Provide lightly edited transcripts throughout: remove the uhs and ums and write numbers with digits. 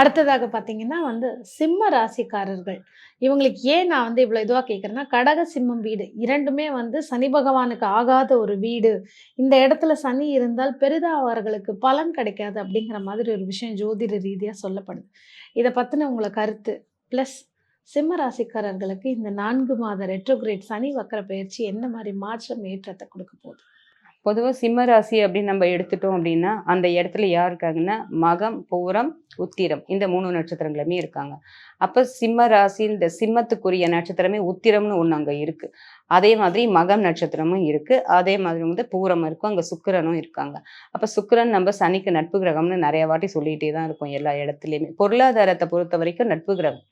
அடுத்ததாக பார்த்தீங்கன்னா சிம்ம ராசிக்காரர்கள். இவங்களுக்கு ஏன் நான் இவ்வளோ இதுவா கேட்குறேன்னா, கடக, சிம்மம் வீடு 2மே சனி பகவானுக்கு ஆகாத ஒரு வீடு. இந்த இடத்துல சனி இருந்தால் பெரிதா அவர்களுக்கு பலன் கிடைக்காது அப்படிங்கிற மாதிரி ஒரு விஷயம் ஜோதிட ரீதியா சொல்லப்படுது. இத பத்தின உங்கள கருத்து. பிளஸ் சிம்ம ராசிக்காரர்களுக்கு இந்த 4 மாத ரெட்ரோகிரேட் சனி வக்கர பெயர்ச்சி என்ன மாரி மாற்றம், ஏற்றத்த குடுக்க போகுது? பொதுவா சிம்ம ராசி அப்படின்னு நம்ம எடுத்துட்டோம் அப்படின்னா, அந்த இடத்துல யார் இருக்காங்கன்னா, மகம், பூரம், உத்திரம் இந்த 3 நட்சத்திரங்களுமே இருக்காங்க. அப்ப சிம்ம ராசி இந்த சிம்மத்துக்குரிய நட்சத்திரமே உத்திரம்னு ஒண்ணு அங்க இருக்கு. அதே மாதிரி மகம் நட்சத்திரமும் இருக்கு. அதே மாதிரி பூரம் இருக்கும். அங்க சுக்கிரனும் இருக்காங்க. அப்ப சுக்கிரன் நம்ம சனிக்கு நட்பு கிரகம்னு நிறைய வாட்டி சொல்லிட்டே தான் இருக்கோம் எல்லா இடத்துலயுமே. பொருளாதாரத்தை பொறுத்த வரைக்கும் நட்பு கிரகம்.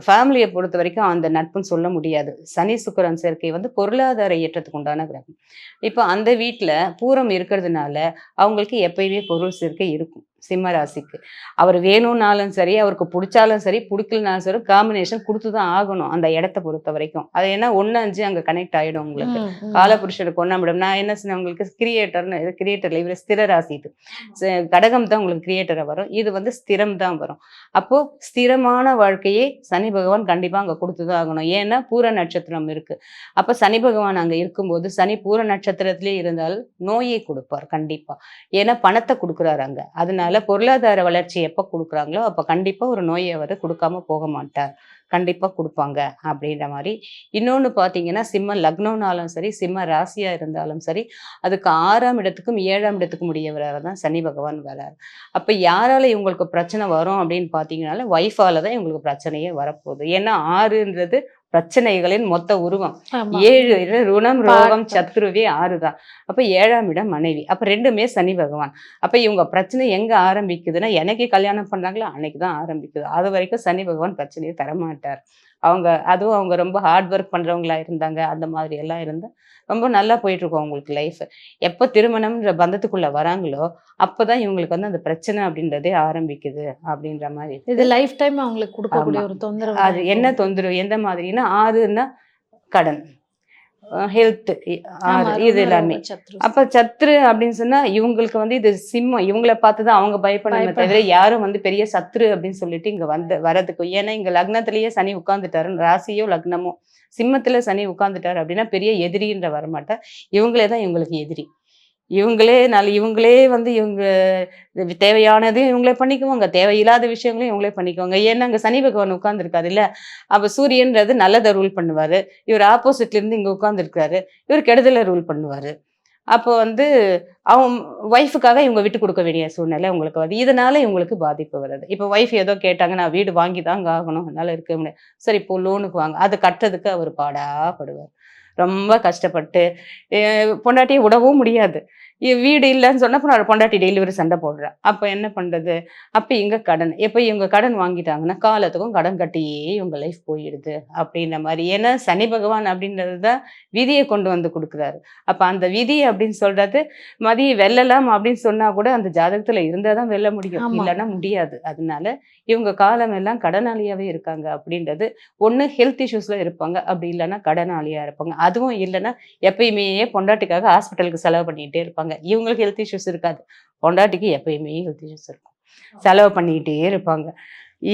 ஃபேமிலியை பொறுத்த வரைக்கும் அந்த நட்புன்னு சொல்ல முடியாது. சனி சுக்கிரன் சேர்க்கை பொருளாதார ஏற்றத்துக்கு உண்டான கிரகம். இப்போ அந்த வீட்ல பூரம் இருக்கிறதுனால அவங்களுக்கு எப்பயுமே பொருள் சேர்க்கை இருக்கும். சிம்ம ராசிக்கு அவர் வேணும்னாலும் சரி, அவருக்கு பிடிச்சாலும் சரி, பிடிக்கலனாலும் சரி, காம்பினேஷன் கொடுத்து தான் ஆகணும் அந்த இடத்த பொறுத்த வரைக்கும். அது ஏன்னா 1-5 அங்க கனெக்ட் ஆயிடும் உங்களுக்கு. காலபுருஷனுக்கு 1ஆம் இடம். நான் என்ன சொன்னேன் உங்களுக்கு, கிரியேட்டர்ல இவர் ஸ்திர ராசி. இது கடகம் தான் உங்களுக்கு கிரியேட்டரா வரும். இது ஸ்திரம் தான் வரும். அப்போ ஸ்திரமான வாழ்க்கையை சனி பகவான் கண்டிப்பா அங்க கொடுத்துதான் ஆகணும். ஏன்னா பூர நட்சத்திரம் இருக்கு. அப்ப சனி பகவான் அங்க இருக்கும்போது சனி பூர நட்சத்திரத்திலே இருந்தால் நோயை கொடுப்பார் கண்டிப்பா. ஏன்னா பணத்தை கொடுக்குறாரு அங்க. அதனால பொருளாதார வளர்ச்சி எப்ப கொடுக்குறாங்களோ அப்ப கண்டிப்பா ஒரு நோயை அவர் கொடுக்காம போக மாட்டார். கண்டிப்பா கொடுப்பாங்க அப்படின்ற மாதிரி. இன்னொன்னு பாத்தீங்கன்னா, சிம்ம லக்னம்னாலும் சரி, சிம்ம ராசியா இருந்தாலும் சரி, அதுக்கு 6ஆம் இடத்துக்கும் 7ஆம் இடத்துக்கும் உடையவராக தான் சனி பகவான் வராரு. அப்ப யாரால இவங்களுக்கு பிரச்சனை வரும் அப்படின்னு பாத்தீங்கன்னால, ஒய்ஃபால தான் இவங்களுக்கு பிரச்சனையே வரப்போகுது. ஏன்னா 6ன்றது பிரச்சனைகளின் மொத்த உருவம். 7 ருணம், ரோகம், சத்ருவே 6 தான். அப்ப 7ஆம் இடம் மனைவி. அப்ப 2மே சனி பகவான். அப்ப இவங்க பிரச்சனை எங்க ஆரம்பிக்குதுன்னா, எனக்கு கல்யாணம் பண்றாங்களோ அன்னைக்குதான் ஆரம்பிக்குது. அது வரைக்கும் சனி பகவான் பிரச்சனையை தரமாட்டார். அதுவும் அவங்க ரொம்ப ஹார்ட் ஒர்க் பண்றவங்களா இருந்தாங்க. அந்த மாதிரி எல்லாம் இருந்தா ரொம்ப நல்லா போயிட்டு இருக்கும் அவங்களுக்கு லைஃப். எப்போ திருமணம்ன்ற பந்தத்துக்குள்ள வராங்களோ அப்பதான் இவங்களுக்கு அந்த பிரச்சனை அப்படின்றதே ஆரம்பிக்குது அப்படின்ற மாதிரி. இது லைஃப் டைம் அவங்களுக்கு கொடுக்கக்கூடிய ஒரு தொந்தரவு. அது என்ன தொந்தரவு எந்த மாதிரின்னா, 6ன்னா கடன், ஹெல்த், இது எல்லாமே. அப்ப சத்ரு அப்படின்னு சொன்னா இவங்களுக்கு இது சிம்மம். இவங்களை பார்த்துதான் அவங்க பயப்படணுமே தவிர யாரும் பெரிய சத்ரு அப்படின்னு சொல்லிட்டு இங்க வரதுக்கு. ஏன்னா இங்க லக்னத்திலேயே சனி உட்கார்ந்துட்டாரு. ராசியோ லக்னமோ சிம்மத்துல சனி உட்கார்ந்துட்டாரு அப்படின்னா பெரிய எதிரின்ற வரமாட்டா. இவங்களே தான் இவங்களுக்கு எதிரி. இவங்களே இவங்க தேவையானதையும் இவங்களே பண்ணிக்குவாங்க, தேவையில்லாத விஷயங்களையும் இவங்களே பண்ணிக்குவாங்க. ஏன்னா அங்க சனி பகவான் உட்கார்ந்துருக்காரு இல்ல. அப்ப சூரியன்றது நல்லதை ரூல் பண்ணுவாரு. இவர் ஆப்போசிட்ல இருந்து இங்க உட்கார்ந்துருக்காரு. இவர் கெடுதலை ரூல் பண்ணுவாரு. அப்போ அவங்க ஒய்ஃபுக்காக இவங்க விட்டு கொடுக்க வேண்டிய சூழ்நிலை உங்களுக்கு இதனால இவங்களுக்கு பாதிப்பு வருது. இப்போ ஒய்ஃப் ஏதோ கேட்டாங்க, நான் வீடு வாங்கி தாங்க ஆகணும், அதனால இருக்க முடியாது. சரி இப்போ லோனுக்கு வாங்க. அதை கட்டுறதுக்கு அவர் பாடாப்படுவார். ரொம்ப கஷ்டப்பட்டு பொண்டாட்டியை விடவும் முடியாது. வீடு இல்லைன்னு சொன்னா பொண்டாட்டி டெலிவரி சண்டை போடுறா. அப்ப என்ன பண்றது? அப்ப இங்க கடன். எப்ப இவங்க கடன் வாங்கிட்டாங்கன்னா காலத்துக்கும் கடன் கட்டியே இவங்க லைஃப் போயிடுது அப்படின்ற மாதிரி. ஏன்னா சனி பகவான் அப்படின்றதுதான் விதியை கொண்டு வந்து கொடுக்குறாரு. அப்ப அந்த விதி அப்படின்னு சொல்றது மதிய வெல்லலாம் அப்படின்னு சொன்னா கூட அந்த ஜாதகத்துல இருந்தாதான் வெல்ல முடியும், இல்லைன்னா முடியாது. அதனால இவங்க காலம் எல்லாம் கடனாளியாவே இருக்காங்க அப்படின்றது. ஒண்ணு ஹெல்த் இஷ்யூஸ்ல இருப்பாங்க, அப்படி இல்லைன்னா கடனாளியா இருப்பாங்க. அதுவும் இல்லைன்னா எப்பயுமே பொண்டாட்டிக்காக ஹாஸ்பிட்டலுக்கு செலவு பண்ணிக்கிட்டே இருப்பாங்க. இவங்களுக்கு ஹெல்த் இஷ்யூஸ் இருக்காது, பொண்டாட்டிக்கு எப்பயுமே ஹெல்த் இஷ்யூஸ் இருக்கும். செலவு பண்ணிக்கிட்டே இருப்பாங்க.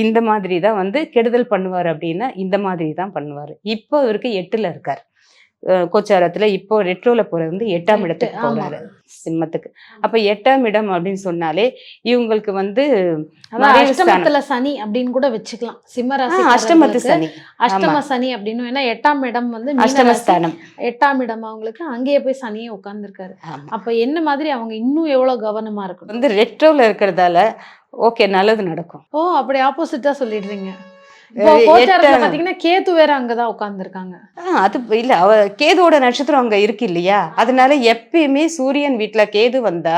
இந்த மாதிரி தான் கெடுதல் பண்ணுவார் அப்படின்னா இந்த மாதிரி தான் பண்ணுவார். இப்போ இவருக்கு 8ல இருக்காரு கோச்சாரத்துல. இப்போ ரெட்ரோல போறது 8ஆம் இடத்துக்கு போறாரு சிம்மத்துக்கு. அப்ப 8ஆம் இடம் அப்படின்னு சொன்னாலே இவங்களுக்கு அஷ்டமத்துல சனி அப்படின்னு கூட வச்சுக்கலாம். சிம்ம ராசி அஷ்டமத்து சனி, அஷ்டம சனி அப்படின்னு. ஏன்னா 8ஆம் இடம் அஷ்டமஸ்தானம். 8ஆம் இடம் அவங்களுக்கு அங்கேயே போய் சனியே உட்கார்ந்துருக்காரு. அப்ப என்ன மாதிரி அவங்க இன்னும் எவ்வளவு கவனமா இருக்கும்? ரெட்ரோல இருக்கிறதால ஓகே நல்லது நடக்கும். ஓ, அப்படி ஆப்போசிட்டா சொல்லிடுறீங்க. பாத்தீங்கன்னா கேது வேற அங்கதான் உட்கார்ந்துருக்காங்க. அது இல்ல, கேதுவோட நட்சத்திரம் அங்க இருக்கு இல்லையா. அதனால எப்பயுமே சூரியன் வீட்டுல கேது வந்தா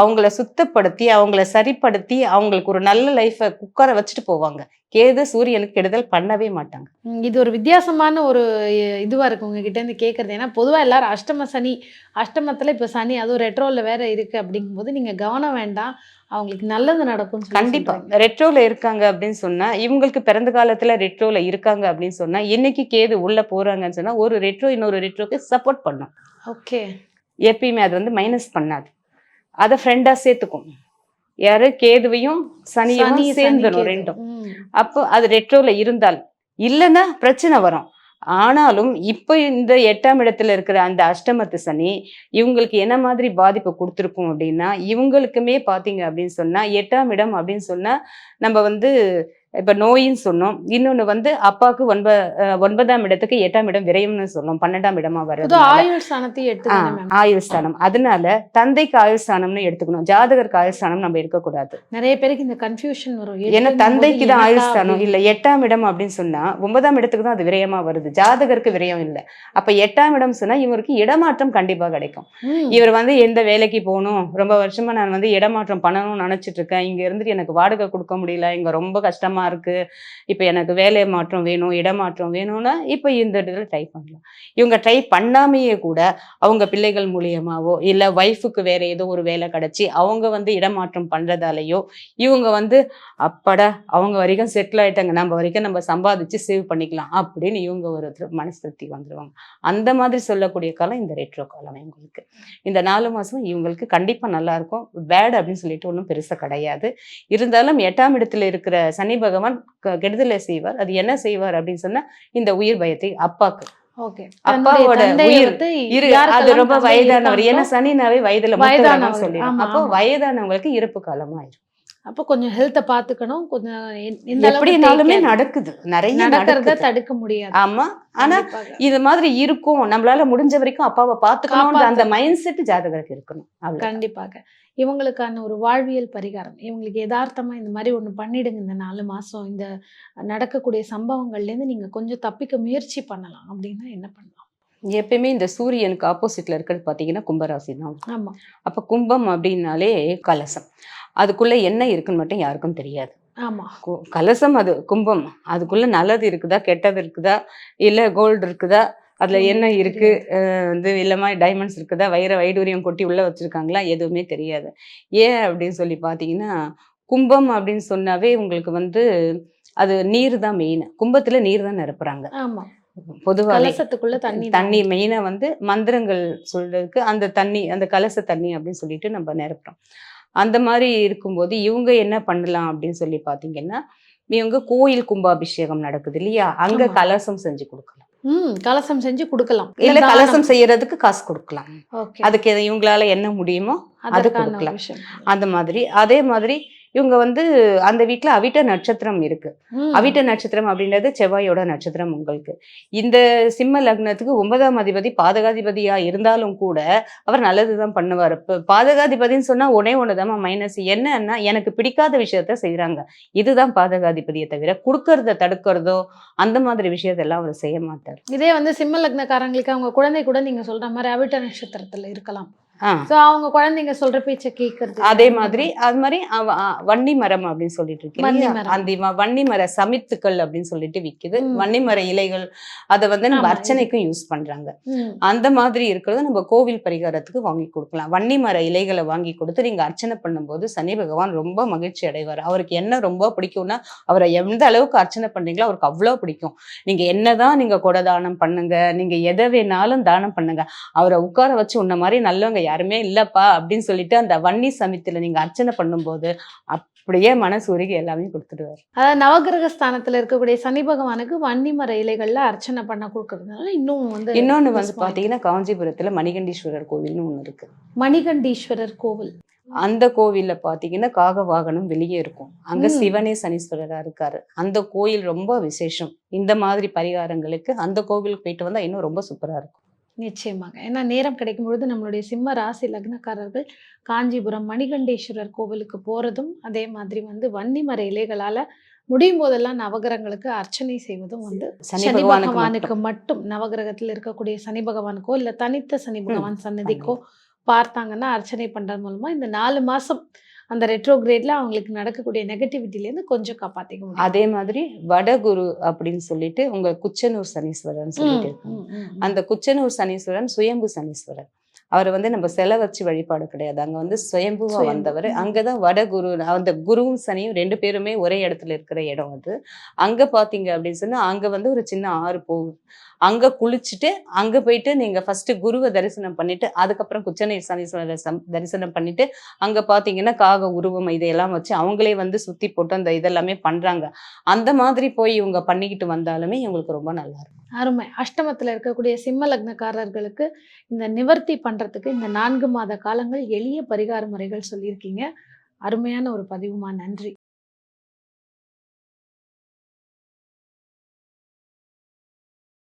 அவங்கள சுத்தப்படுத்தி அவங்கள சரிப்படுத்தி அவங்களுக்கு ஒரு நல்ல லைஃப உட்கார வச்சுட்டு போவாங்க. கேது சூரியனுக்கு கெடுதல் பண்ணவே மாட்டாங்க. இது ஒரு வித்தியாசமான ஒரு இதுவா இருக்கு உங்ககிட்ட இருந்து கேட்கறது. ஏன்னா பொதுவா எல்லாரும் அஷ்டம சனி, அஷ்டமத்துல இப்ப சனி அதுவும் ரெட்ரோல வேற இருக்கு அப்படிங்கும் போது நீங்க கவனம் வேண்டாம், அவங்களுக்கு நல்லது நடக்கும். கண்டிப்பா ரெட்ரோல இருக்காங்க அப்படின்னு சொன்னா, இவங்களுக்கு பிறந்த காலத்துல ரெட்ரோல இருக்காங்க அப்படின்னு சொன்னா, இன்னைக்கு கேது உள்ள போறாங்கன்னு சொன்னா ஒரு ரெட்ரோ இன்னொரு ரெட்ரோக்கு சப்போர்ட் பண்ணும். ஓகே, எப்பயுமே அது மைனஸ் பண்ணாது, அதை ஃப்ரெண்டா சேர்த்துக்கும். யாரு கேதுவையும் சனியும் சனி சேர்ந்துடும் கேது. ரெண்டும். அப்போ அது ரெட்ரோல இருந்தால், இல்லைன்னா பிரச்சனை வரும். ஆனாலும் இப்ப இந்த 8ஆம் இடத்துல இருக்கிற அந்த அஷ்டமத்து சனி இவங்களுக்கு என்ன மாதிரி பாதிப்பு கொடுத்துருக்கும் அப்படின்னா, இவங்களுக்குமே பாத்தீங்க அப்படின்னு சொன்னா 8ஆம் இடம் அப்படின்னு சொன்னா நம்ம வந்து இப்ப நோயின்னு சொன்னோம். இன்னொன்னு வந்து அப்பாவுக்கு 9ஆம் இடத்துக்கு 8ஆம் இடம் விரயம்னு சொன்னோம். 12ஆம் இடமா புது வர்றதுனால. ஆயுள் ஸ்தானத்தை எட்டு தானே மேம். ஆயுள் ஸ்தானம். அதனால தந்தைக்கு ஆயுள் ஸ்தானம்னு எடுத்துக்கணும். ஜாதகருக்கு ஆயுள் ஸ்தானம் நம்ம இருக்கக்கூடாது. நிறைய பேருக்கு இந்த கன்ஃபியூஷன் வரும். ஏன்னா எட்டுங்கும் போது தந்தைக்கு தான் ஆயுள் எனக்கா ஸ்தானம் இல்ல. அப்படின்னு. 8ஆம் இடம் அப்படின்னு சொன்னா 9ஆம் இடத்துக்கு தான் அது விரயமா வருது. ஜாதகருக்கு விரயம் இல்ல. அப்ப 8ஆம் இடம் சொன்னா இவருக்கு இடமாற்றம் கண்டிப்பா கிடைக்கும். இவர் வந்து எந்த வேலைக்கு போகணும், ரொம்ப வருஷமா நான் வந்து இடமாற்றம் பண்ணணும்னு நினைச்சிட்டு இருக்கேன். இங்க இருந்துட்டு எனக்கு வாடகை கொடுக்க முடியல, இங்க ரொம்ப கஷ்டமா இருக்கு, இப்ப எனக்கு வேலை மாற்றம் வேணும், இடமாற்றம் வேணும்னா இப்ப இந்த இடத்துல ட்ரை பண்ணலாம். இவங்க ட்ரை பண்ணாமையே கூட அவங்க பிள்ளைகள் மூலியமாவோ இல்ல ஒய்ஃபுக்கு வேற ஏதோ ஒரு வேலை கிடைச்சி அவங்க வந்து இடமாற்றம் பண்றதாலேயோ இவங்க வந்து அப்பாடா அவங்க வரைக்கும் செட்டில் ஆயிட்டாங்க, நம்ம வரைக்கும் நம்ம சம்பாதிச்சு சேவ் பண்ணிக்கலாம் அப்படின்னு இவங்க ஒரு மனசு திருப்தி வந்துருவாங்க. அந்த மாதிரி சொல்லக்கூடிய காலம் இந்த ரெட்ரோ காலம். இவங்களுக்கு இந்த 4 மாசம் இவங்களுக்கு கண்டிப்பா நல்லா இருக்கும். பேட் அப்படின்னு சொல்லிட்டு ஒன்றும் பெருசா கிடையாது. இருந்தாலும் 8ஆம் இடத்துல இருக்கிற சனி பகவான் கெடுதலை செய்வார். அது என்ன செய்வார் அப்படின்னு சொன்னா இந்த உயிர் பயத்தை அப்பாக்கு. ஓகே. அப்பாவோட உயிர் அது ரொம்ப வயதானவர். ஏன்னா யாருக்கெல்லாம் சனினாவே வயதுல மூத்தவர்னு வயதானவர். சொல்லிடும். ஆமா, அப்போ ஆமா. வயதானவங்களுக்கு இறப்பு காலமாயிரும். அப்ப கொஞ்சம் ஹெல்த்த பாத்துக்கணும். கொஞ்சம் எந்த அளவுக்கு எப்படினாலுமே நடக்குது, நிறைய நடக்கிறத நடக்குது. தடுக்க முடியாது. ஆமா. ஆனா கண்டிப்பாக. இது மாதிரி இருக்கும், நம்மளால முடிஞ்ச வரைக்கும் அப்பாவை பாத்துக்கணும்ன்ற அந்த மைண்ட் செட் ஜாதகருக்கு இருக்கணும். அவ்வளவுதான். கண்டிப்பாக. இவங்களுக்கான ஒரு வாழ்வியல் பரிகாரம். இவங்களுக்கு எதார்த்தமா இந்த மாரி ஒண்ணு பண்ணிடுங்க இந்த 4 மாசம். இந்த நடக்கக்கூடிய சம்பவங்கள்லேருந்து நீங்க கொஞ்சம் தப்பிக்க முயற்சி பண்ணலாம் அப்படின்னா என்ன பண்ணலாம்? எப்பயுமே இந்த சூரியனுக்கு ஆப்போசிட்ல இருக்கிறது பாத்தீங்கன்னா கும்பராசி தான். ஆமா, அப்ப கும்பம் அப்படின்னாலே கலசம். அதுக்குள்ள என்ன இருக்குன்னு மட்டும் யாருக்கும் தெரியாது. ஆமா. கலசம் அது கும்பம். அதுக்குள்ள நல்லது இருக்குதா, கெட்டது இருக்குதா, இல்ல கோல்டு இருக்குதா, அதுல என்ன ஒண்ணுமே இருக்கு, தெரியாது. வந்து இல்லமா டைமண்ட்ஸ் இருக்குதா, வைடூரியம் கொட்டி உள்ள வச்சிருக்காங்களா, எதுவுமே தெரியாது. ஏன் அப்படின்னு சொல்லி பாத்தீங்கன்னா, கும்பம் அப்படின்னு சொன்னாவே உங்களுக்கு வந்து அது நீர் தான் மெயின். கும்பத்துல நீர் தான் நிரப்புறாங்க ஆமா. பொதுவாவே. கலசத்துக்குள்ள தண்ணி தான் தண்ணி ஊத்தணும். மெயினா வந்து மந்திரங்கள் சொல்றதுக்கு அந்த தண்ணி, அந்த கலச தண்ணி அப்படின்னு சொல்லிட்டு நம்ம நிரப்புறோம். அந்த மாதிரி இருக்கும்போது இவங்க என்ன பண்ணலாம் அப்படின்னு சொல்லி பாத்தீங்கன்னா, இவங்க கோயில் கும்பாபிஷேகம் நடக்குது இல்லையா, அங்க ஆமா. கலசம் செஞ்சு கொடுக்கலாம். கலசம் செஞ்சு குடுக்கலாம். இல்ல தானம். கலசம் செய்யறதுக்கு காசு கொடுக்கலாம். ஓகே. அதுக்கு இவங்களால என்ன முடியுமோ அது அதற்கான ஒரு கொடுக்கலாம். விஷயம். அந்த மாதிரி அதே மாதிரி இவங்க வந்து அந்த வீட்ல அவிட்ட நட்சத்திரம் இருக்கு. அவிட்ட நட்சத்திரம் அப்படின்றது செவ்வாயோட நட்சத்திரம் உங்களுக்கு. இந்த சிம்ம லக்னத்துக்கு 9ஆம் அதிபதி பாதகாதிபதியா இருந்தாலும் கூட அவர் நல்லதுதான் பண்ணுவார். பாதகாதிபதின்னு சொன்னா ஒண்ணுதான் மைனஸ். என்னன்னா எனக்கு பிடிக்காத விஷயத்த செய்யறாங்க, இதுதான் பாதகாதிபதியை தவிர கொடுக்கறத தடுக்கிறதோ அந்த மாதிரி விஷயத்தெல்லாம் அவர் செய்ய மாட்டார். இதே வந்து சிம்ம லக்னக்காரங்களுக்கு அவங்க குழந்தை கூட நீங்க சொல்ற மாதிரி அவிட்ட நட்சத்திரத்துல இருக்கலாம். ஆஹ் சோ அவங்க குழந்தைங்க சொல்ற பேச்ச கேட்கறது. அதே மாதிரி அது மாதிரி வன்னி மரம் அப்படின்னு சொல்லிட்டு இருக்கு வன்னி இல்லையா? மரம். அந்த வன்னி மர சமித்துக்கள் அப்படின்னு சொல்லிட்டு விக்குது. வன்னி மர இலைகள் அதை வந்து நம்ம ஆமா, அர்ச்சனைக்கும் யூஸ் பண்றாங்க. ம். அந்த மாதிரி இருக்கிறத நம்ம கோவில் பரிகாரத்துக்கு வாங்கி கொடுக்கலாம். வன்னி மர இலைகளை வாங்கி கொடுத்து நீங்க அர்ச்சனை பண்ணும்போது சனி பகவான் ரொம்ப மகிழ்ச்சி அடைவார். அவருக்கு என்ன ரொம்ப பிடிக்கும்னா, அவரை எந்த அளவுக்கு அர்ச்சனை பண்றீங்களோ அவருக்கு அவ்வளோ பிடிக்கும். நீங்க என்னதான் நீங்க கொடை தானம் பண்ணுங்க, நீங்க எதை வேணாலும் தானம் பண்ணுங்க, அவரை உட்கார வச்சு உன்ன மாதிரி நல்லவங்க யாருமே இல்லப்பா அப்படின்னு சொல்லிட்டு அந்த வன்னி சமித்துல நீங்க அர்ச்சனை பண்ணும்போது அப்படியே மனசு உருகி எல்லாமே கொடுத்துடுவார். அதாவது நவகிரக ஸ்தானத்துல இருக்கக்கூடிய சனி பகவானுக்கு வன்னி மர இலைகள்ல அர்ச்சனை பண்ண கொடுக்கறதுனால இன்னும் வந்து இன்னொன்னு plus வந்து point. பாத்தீங்கன்னா காஞ்சிபுரத்துல மணிகண்டீஸ்வரர் கோவில்னு ஒண்ணு இருக்கு. மணிகண்டீஸ்வரர் கோவில். அந்த கோவில்ல பாத்தீங்கன்னா காக வாகனம் வெளியே இருக்கும். அங்க ம். சிவனே சனீஸ்வரரா இருக்காரு. அந்த கோயில் ரொம்ப விசேஷம். இந்த மாதிரி பரிகாரங்களுக்கு அந்த கோவிலுக்கு போயிட்டு வந்தா இன்னும் ரொம்ப சூப்பரா இருக்கும். நிச்சயமாக. ஏன்னா நேரம் கிடைக்கும் பொழுது நம்மளுடைய சிம்ம ராசி லக்னக்காரர்கள் காஞ்சிபுரம் மணிகண்டேஸ்வரர் கோவிலுக்கு போறதும், அதே மாதிரி வந்து வன்னி மர இலைகளால முடியும் போதெல்லாம் நவகிரகங்களுக்கு அர்ச்சனை செய்வதும் வந்து சனி சனி பகவானுக்கு பகவானுக்கு மட்டும் நவகிரகத்தில் இருக்கக்கூடிய சனி பகவானுக்கோ இல்ல தனித்த சனி ம், பகவான் சன்னதிக்கோ பார்த்தாங்கன்னா அர்ச்சனை பண்றது மூலமா இந்த 4 மாசம் அந்த ரெட்ரோகிரேட்ல அவங்களுக்கு நடக்கக்கூடிய நெகட்டிவிட்டிலேருந்து கொஞ்சம் காப்பாத்திக்க முடியும். அதே மாதிரி வடகுரு அப்படின்னு சொல்லிட்டு உங்க குச்சனூர் சனீஸ்வரன் சொல்லிட்டு ம், இருக்காங்க. ம், ம், ம். அந்த குச்சனூர் சனீஸ்வரன் சுயம்பு சனீஸ்வரர். அவர் வந்து நம்ம செலை வச்சு வழிபாடு கிடையாது, அங்க வந்து சுயம்புவா சுயம்பு. வந்தவர். ம். அங்கதான் வடகுரு, அந்த குருவும் சனியும் 2 பேருமே ஒரே இடத்துல இருக்கிற இடம் அது. அங்க பாத்தீங்க அப்படின்னு சொன்னா அங்க வந்து ஒரு சின்ன ஆறு போகுது. அங்க குளிச்சுட்டு அங்க போயிட்டு நீங்க ஃபர்ஸ்ட் குருவை தரிசனம் பண்ணிட்டு அதுக்கப்புறம் குச்சநீர் சனீஸ்வரரை தரிசனம் பண்ணிட்டு அங்க பாத்தீங்கன்னா காக உருவம் இதையெல்லாம் வச்சு அவங்களே வந்து சுத்தி போட்டு அந்த இதெல்லாமே பண்றாங்க. அந்த மாதிரி போய் இவங்க பண்ணிக்கிட்டு வந்தாலுமே இவங்களுக்கு ரொம்ப நல்லா இருக்கும். அருமை. அஷ்டமத்துல இருக்கக்கூடிய சிம்ம லக்னக்காரர்களுக்கு இந்த நிவர்த்தி பண்றதுக்கு இந்த 4 மாத காலங்கள் எளிய பரிகார முறைகள் சொல்லியிருக்கீங்க. அருமையான ஒரு பதிவுமா. நன்றி.